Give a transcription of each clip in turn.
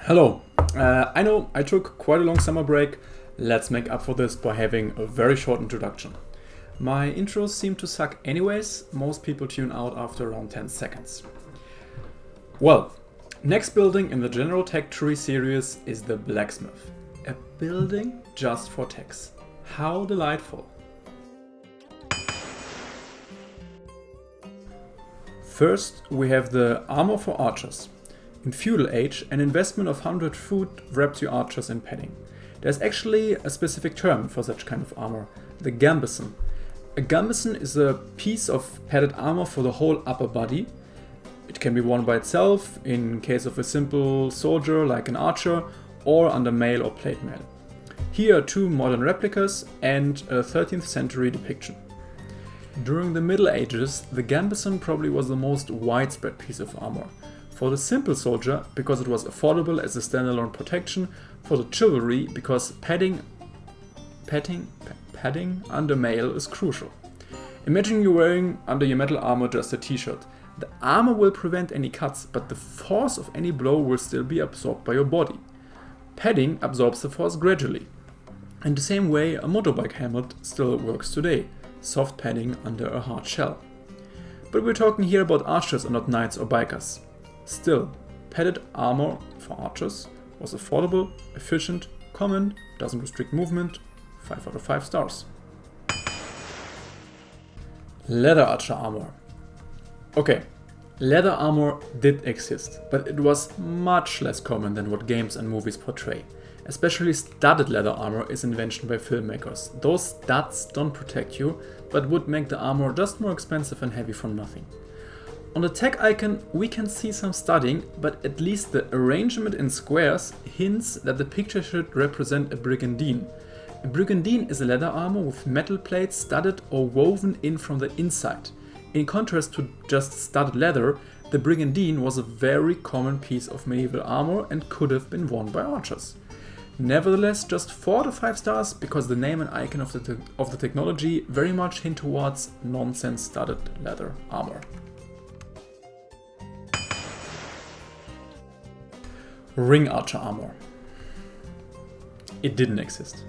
Hello. I know I took quite a long summer break. Let's make up for this by having a very short introduction. My intros seem to suck anyways. Most people tune out after around 10 seconds. Well, next building in the General Techtree Series is the Blacksmith. A building just for techs. How delightful. First, we have the armor for archers. In feudal age, an investment of 100 food wrapped your archers in padding. There's actually a specific term for such kind of armor, the gambeson. A gambeson is a piece of padded armor for the whole upper body. It can be worn by itself, in case of a simple soldier like an archer, or under mail or plate mail. Here are two modern replicas and a 13th century depiction. During the Middle Ages, the gambeson probably was the most widespread piece of armor. For the simple soldier, because it was affordable as a standalone protection. For the chivalry, because padding under mail is crucial. Imagine you wearing under your metal armor just a t-shirt. The armor will prevent any cuts, but the force of any blow will still be absorbed by your body. Padding absorbs the force gradually. In the same way, a motorbike helmet still works today. Soft padding under a hard shell. But we're talking here about archers and not knights or bikers. Still, padded armor for archers was affordable, efficient, common, doesn't restrict movement, 5 out of 5 stars. Leather archer armor. Okay, leather armor did exist, but it was much less common than what games and movies portray. Especially studded leather armor is invention by filmmakers. Those studs don't protect you, but would make the armor just more expensive and heavy from nothing. On the tech icon we can see some studding, but at least the arrangement in squares hints that the picture should represent a brigandine. A brigandine is a leather armor with metal plates studded or woven in from the inside. In contrast to just studded leather, the brigandine was a very common piece of medieval armor and could have been worn by archers. Nevertheless, just 4 out of 5 stars because the name and icon of the technology very much hint towards nonsense studded leather armor. Ring archer armor. It didn't exist.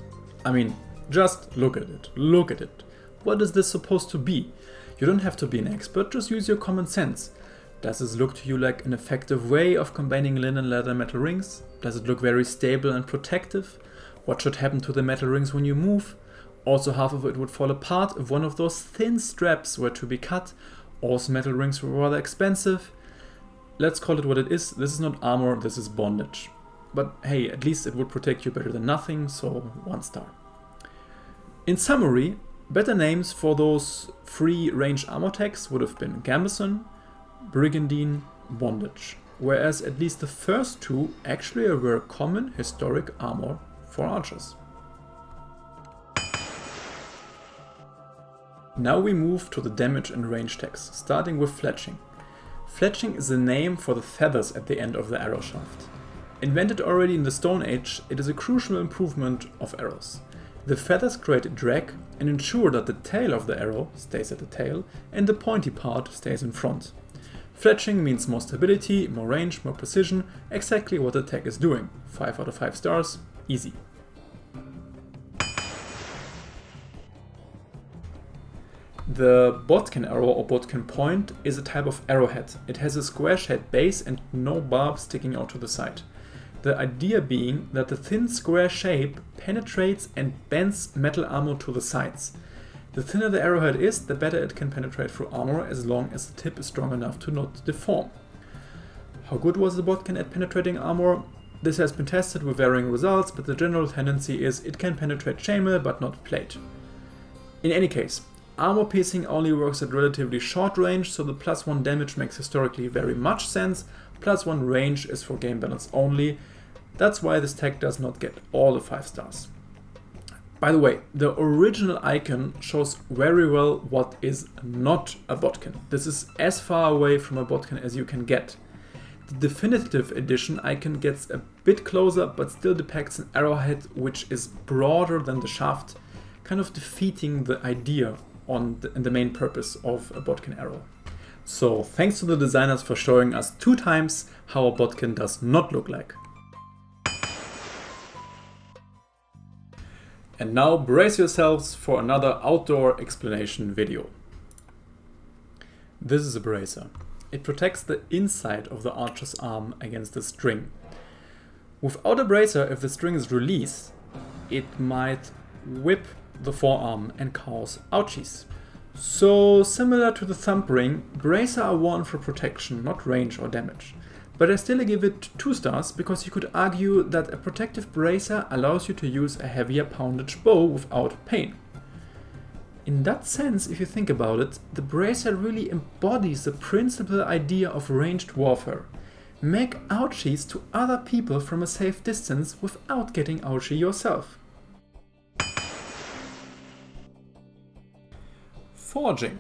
I mean, just look at it. Look at it. What is this supposed to be? You don't have to be an expert, just use your common sense. Does this look to you like an effective way of combining linen, leather, metal rings? Does it look very stable and protective? What should happen to the metal rings when you move? Also, half of it would fall apart if one of those thin straps were to be cut. Also, metal rings were rather expensive. Let's call it what it is. This is not armor, this is bondage. But hey, at least it would protect you better than nothing, so 1 star. In summary, better names for those free range armor techs would have been gambeson, brigandine, bondage. Whereas at least the first two actually were common historic armor for archers. Now we move to the damage and range techs, starting with fletching. Fletching is a name for the feathers at the end of the arrow shaft. Invented already in the Stone Age, it is a crucial improvement of arrows. The feathers create a drag and ensure that the tail of the arrow stays at the tail and the pointy part stays in front. Fletching means more stability, more range, more precision, exactly what the tech is doing. 5 out of 5 stars, easy. The bodkin arrow or bodkin point is a type of arrowhead. It has a square-shaped base and no barb sticking out to the side. The idea being that the thin square shape penetrates and bends metal armor to the sides. The thinner the arrowhead is, the better it can penetrate through armor as long as the tip is strong enough to not deform. How good was the bodkin at penetrating armor? This has been tested with varying results, but the general tendency is it can penetrate chainmail but not plate. In any case, armor piercing only works at relatively short range, so the +1 damage makes historically very much sense. +1 range is for game balance only. That's why this tech does not get all the 5 stars. By the way, the original icon shows very well what is not a bodkin. This is as far away from a bodkin as you can get. The definitive edition icon gets a bit closer but still depicts an arrowhead which is broader than the shaft, kind of defeating the idea and the main purpose of a bodkin arrow. So thanks to the designers for showing us 2 times how a bodkin does not look like. And now brace yourselves for another outdoor explanation video. This is a bracer. It protects the inside of the archer's arm against the string. Without a bracer, if the string is released, it might whip the forearm and cause ouchies. So similar to the thumb ring, bracer are worn for protection, not range or damage. But I still give it 2 stars because you could argue that a protective bracer allows you to use a heavier poundage bow without pain. In that sense, if you think about it, the bracer really embodies the principal idea of ranged warfare. Make ouchies to other people from a safe distance without getting ouchie yourself. Forging.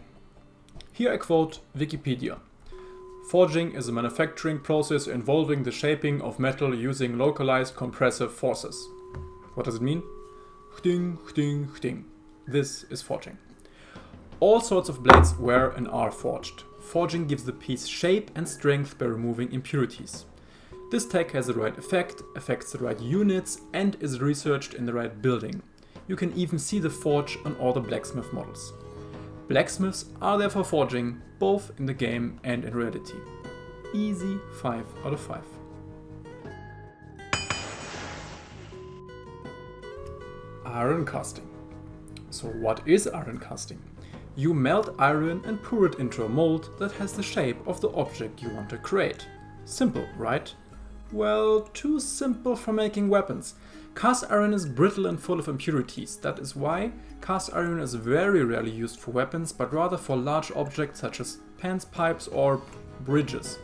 Here I quote Wikipedia. Forging is a manufacturing process involving the shaping of metal using localized compressive forces. What does it mean? Chting, chting, chting. This is forging. All sorts of blades were and are forged. Forging gives the piece shape and strength by removing impurities. This tech has the right effect, affects the right units, and is researched in the right building. You can even see the forge on all the Blacksmith models. Blacksmiths are there for forging, both in the game and in reality. Easy 5 out of 5. Iron casting. So what is iron casting? You melt iron and pour it into a mold that has the shape of the object you want to create. Simple, right? Well, too simple for making weapons. Cast iron is brittle and full of impurities. That is why cast iron is very rarely used for weapons, but rather for large objects such as pans, pipes, or bridges.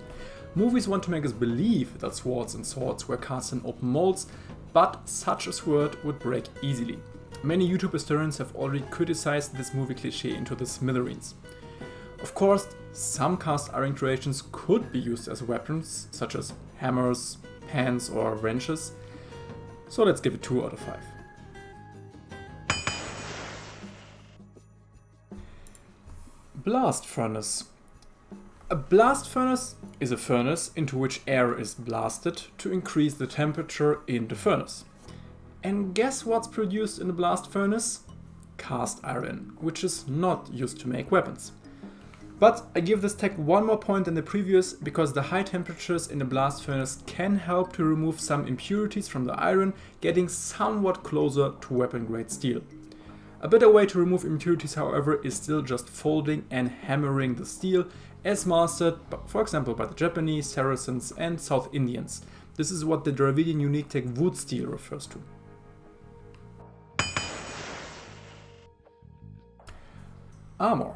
Movies want to make us believe that swords and swords were cast in open molds, but such a sword would break easily. Many YouTube historians have already criticized this movie cliché into the smithereens. Of course, some cast iron creations could be used as weapons, such as hammers, pans, or wrenches. So let's give it 2 out of 5. Blast furnace. A blast furnace is a furnace into which air is blasted to increase the temperature in the furnace. And guess what's produced in a blast furnace? Cast iron, which is not used to make weapons. But I give this tech 1 more point than the previous because the high temperatures in the blast furnace can help to remove some impurities from the iron, getting somewhat closer to weapon grade steel. A better way to remove impurities, however, is still just folding and hammering the steel, as mastered, for example, by the Japanese, Saracens and South Indians. This is what the Dravidian unique tech wood steel refers to. Armor.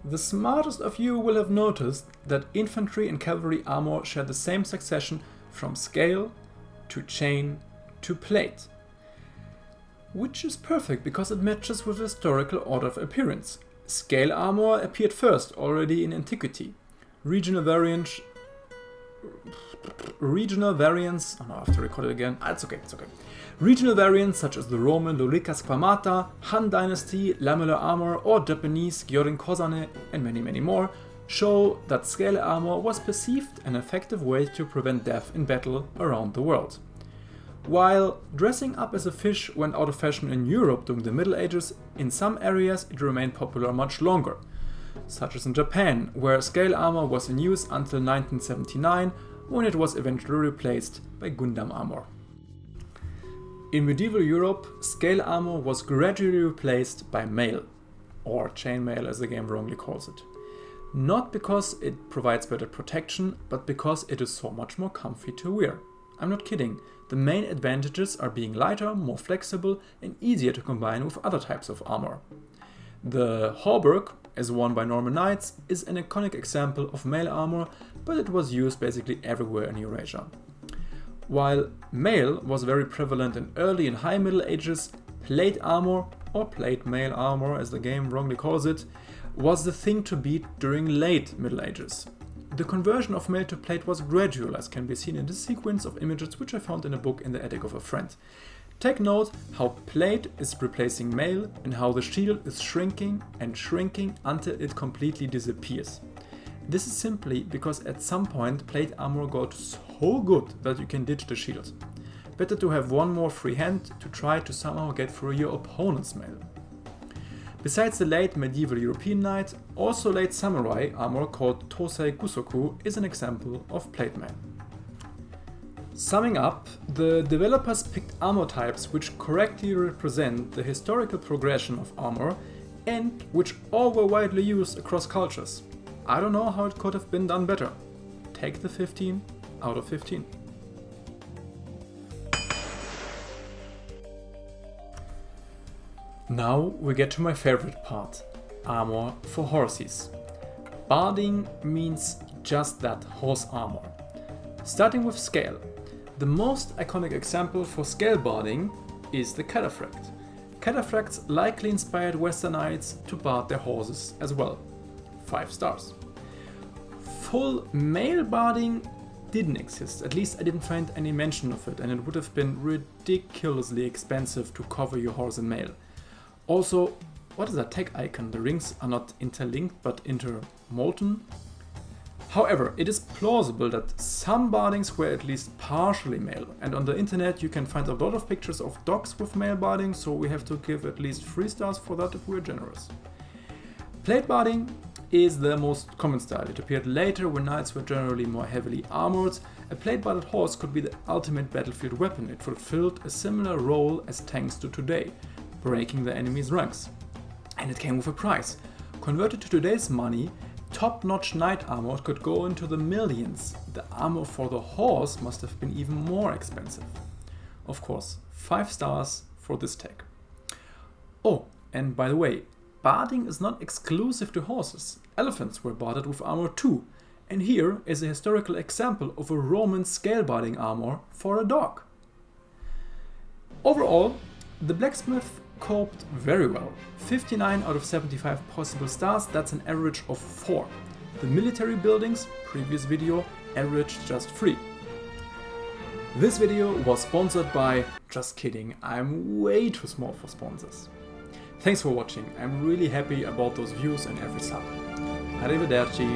The smartest of you will have noticed that infantry and cavalry armor share the same succession from scale to chain to plate. Which is perfect because it matches with the historical order of appearance. Scale armor appeared first, already in antiquity. Regional variants. Oh no, I have to record it again. It's okay. Regional variants such as the Roman Lolica Squamata, Han Dynasty, lamellar armor, or Japanese Gyorin Kozane, and many more, show that scale armor was perceived an effective way to prevent death in battle around the world. While dressing up as a fish went out of fashion in Europe during the Middle Ages, in some areas it remained popular much longer, such as in Japan, where scale armor was in use until 1979, when it was eventually replaced by Gundam armor. In medieval Europe, scale armor was gradually replaced by mail, or chainmail as the game wrongly calls it. Not because it provides better protection, but because it is so much more comfy to wear. I'm not kidding, the main advantages are being lighter, more flexible, and easier to combine with other types of armor. The hauberk, as worn by Norman knights, is an iconic example of mail armor, but it was used basically everywhere in Eurasia. While mail was very prevalent in early and high Middle Ages, plate armor, or plate mail armor as the game wrongly calls it, was the thing to beat during late Middle Ages. The conversion of mail to plate was gradual, as can be seen in the sequence of images which I found in a book in the attic of a friend. Take note how plate is replacing mail and how the shield is shrinking and shrinking until it completely disappears. This is simply because at some point plate armor got so good that you can ditch the shield. better to have one more free hand to try to somehow get through your opponent's mail. Besides the late medieval European knight, also late samurai armor called Tosei Gusoku is an example of plate mail. Summing up, the developers picked armor types which correctly represent the historical progression of armor and which all were widely used across cultures. I don't know how it could have been done better. Take the 15 out of 15. Now we get to my favorite part, armor for horses. Barding means just that, horse armor. Starting with scale. The most iconic example for scale barding is the cataphract. Cataphracts likely inspired Western knights to bard their horses as well. 5 stars. Full mail barding didn't exist, at least I didn't find any mention of it, and it would have been ridiculously expensive to cover your horse in mail. Also, what is that tag icon? The rings are not interlinked but intermolten. However, it is plausible that some bardings were at least partially mail, and on the internet you can find a lot of pictures of dogs with mail barding, so we have to give at least 3 stars for that if we're generous. Plate barding is the most common style. It appeared later when knights were generally more heavily armored. A plate-barded horse could be the ultimate battlefield weapon. It fulfilled a similar role as tanks do today, breaking the enemy's ranks. And it came with a price. Converted to today's money, top-notch knight armor could go into the millions. The armor for the horse must have been even more expensive. Of course, 5 stars for this tag. Oh, and by the way, barding is not exclusive to horses. Elephants were barded with armor too. And here is a historical example of a Roman scale barding armor for a dog. Overall, the Blacksmith coped very well. 59 out of 75 possible stars, that's an average of 4. The military buildings, previous video, averaged just 3. This video was sponsored by... Just kidding, I'm way too small for sponsors. Thanks for watching, I'm really happy about those views and every sub. Arrivederci.